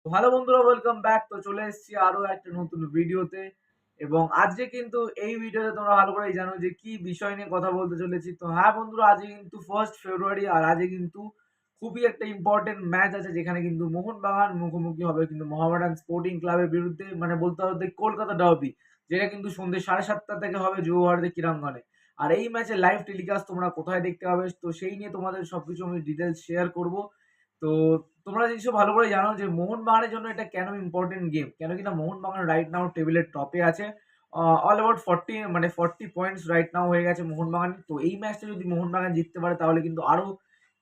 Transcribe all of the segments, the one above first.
Hello বন্ধুরা, welcome back. তো চলে এসেছি আরো একটা নতুন ভিডিওতে। এবং আজকে কিন্তু এই ভিডিওতে তোমরা ভালো করেই জানো যে কি বিষয় নিয়ে কথা বলতে চলেছি। তো হ্যাঁ বন্ধুরা, আজকে কিন্তু 1st ফেব্রুয়ারি আর আজকে কিন্তু খুবই একটা ইম্পর্টেন্ট ম্যাচ আছে, যেখানে কিন্তু মোহনবাগান মুখোমুখি হবে কিন্তু মোহামেডান স্পোর্টিং ক্লাবের বিরুদ্ধে, মানে বলতে হবে কলকাতা ডার্বি, যেটা কিন্তু সন্ধ্যে 7:30 থেকে হবে যুব ভারতী ক্রীড়াঙ্গনে। আর এই ম্যাচের লাইভ টেলিকাস্ট তোমরা কোথায় দেখতে পাবে, তো সেই নিয়ে তোমাদের সবকিছু আমি ডিটেলস শেয়ার করব। তো তোমরা নিশ্চয়ই ভালো করে জানো যে মোহনবাগানের জন্য এটা কেন ইম্পর্টেন্ট গেম, কেন কিনা মোহনবাগান রাইট নাও টেবিলের টপে আছে। All about 40 points right now হয়ে গেছে মোহনবাগান। তো এই ম্যাচটা যদি মোহনবাগান জিততে পারে তাহলে কিন্তু আরো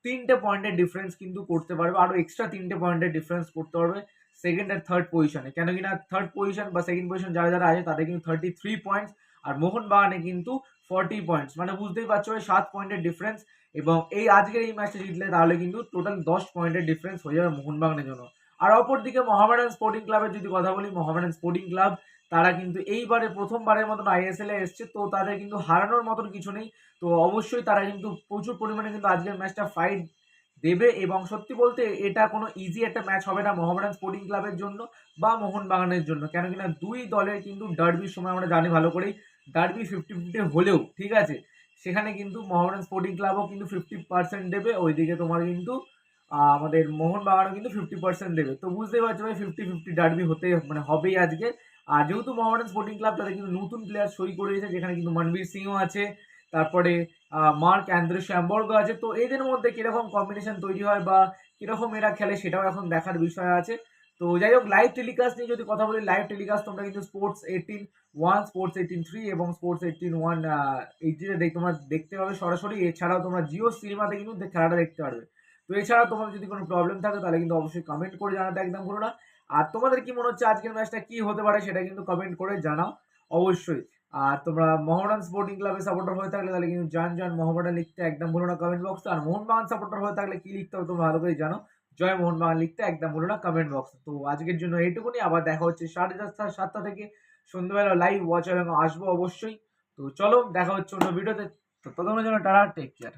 3টে পয়েন্টের ডিফারেন্স কিন্তু করতে পারবে, আরো এক্সট্রা 3টে পয়েন্টের ডিফারেন্স করতে পারবে সেকেন্ড আর থার্ড পজিশনে। কেন কিনা থার্ড পজিশন বা সেকেন্ড পজিশন যারা যারা আছে তাদের কিন্তু 33 পয়েন্টস, আর মোহনবাগানে কিন্তু 40 পয়েন্টস, মানে বুঝতেই পারছো 7 পয়েন্টের ডিফারেন্স। এবং এই আজকের এই ম্যাচটা জিতলে তাহলে কিন্তু টোটাল 10 পয়েন্টের ডিফারেন্স হয়ে যাবে মোহনবাগানের জন্য। আর অপরদিকে মোহামেডান স্পোর্টিং ক্লাবের যদি কথা বলি, মোহামেডান স্পোর্টিং ক্লাব তারা কিন্তু এইবারে প্রথমবারের মতন আইএসএল এ এসছে, তো তাদের কিন্তু হারানোর মতন কিছু নেই। তো অবশ্যই তারা কিন্তু প্রচুর পরিমাণে কিন্তু আজকের ম্যাচটা ফাইট দেবে। এবং সত্যি বলতে এটা কোনো ইজি একটা ম্যাচ হবে না মোহামেডান স্পোর্টিং ক্লাবের জন্য বা মোহনবাগানের জন্য। কেন কিনা দুই দলের কিন্তু ডার্বির সময় আমরা জানি ভালো করেই, ডার্বি 50-50 হলেও ঠিক আছে, সেখানে কিন্তু মোহামেডান স্পোর্টিং ক্লাবও কিন্তু 50% দেবে, ওইদিকে তোমার কিন্তু আমাদের মোহনবাগানও কিন্তু 50% দেবে। তো বুঝতেই পারছো ভাই, 50-50 ডার্বি হতে মানে হবেই আজকে। আর যেহেতু মোহামেডান স্পোর্টিং ক্লাব তাদের কিন্তু নতুন প্লেয়ার সই করিয়েছে, যেখানে কিন্তু মনবীর সিংও আছে, তারপরে মার্ক অ্যান্দ্রে শ্যামবর্গ আছে। তো এদের মধ্যে কিরকম কম্বিনেশন তৈরি হয় বা কিরকম এরা খেলে সেটাও এখন দেখার বিষয় আছে। তো যাই হোক, লাইভ টেলিকাস্ট নিয়ে যদি কথা বলি, লাইভ টেলিকাস্ট তোমরা কিন্তু স্পোর্টস 18-1, স্পোর্টস 18-3 এবং স্পোর্টস 18-1 এইটিতে তোমরা দেখতে পাবে সরাসরি। এছাড়াও তোমরা জিও সিনেমাতে কিন্তু খেলাটা দেখতে পারবে। তো এছাড়াও তোমাদের যদি কোনো প্রবলেম থাকে তাহলে কিন্তু অবশ্যই কমেন্ট করে জানাতে একদম ভুলো না। আর তোমাদের কি মনে হচ্ছে আজকের ম্যাচটা কি হতে পারে সেটা কিন্তু কমেন্ট করে জানাও অবশ্যই। আর তোমরা মোহামেডান স্পোর্টিং ক্লাবের সাপোর্টার হয়ে থাকলে তাহলে কিন্তু জয়েন মোহামেডান লিখতে একদম ভুলো না কমেন্ট বক্সে। আর মোহনবাগান সাপোর্টার হয়ে থাকলে কি লিখতে হবে তোমরা ভালো করে জানো, জয় মোহনবাগান লিখতে একদম ভুলো না কমেন্ট বক্সে। তো আজকের জন্য এইটুকুনি, আবার দেখা হচ্ছে 7:30 থেকে সন্ধ্যেবেলা লাইভ ওয়াচ এবং আসবো অবশ্যই। তো চলো দেখা হচ্ছে অন্য ভিডিওতে। তো ততক্ষণের জন্য টাটা, টেক কেয়ার।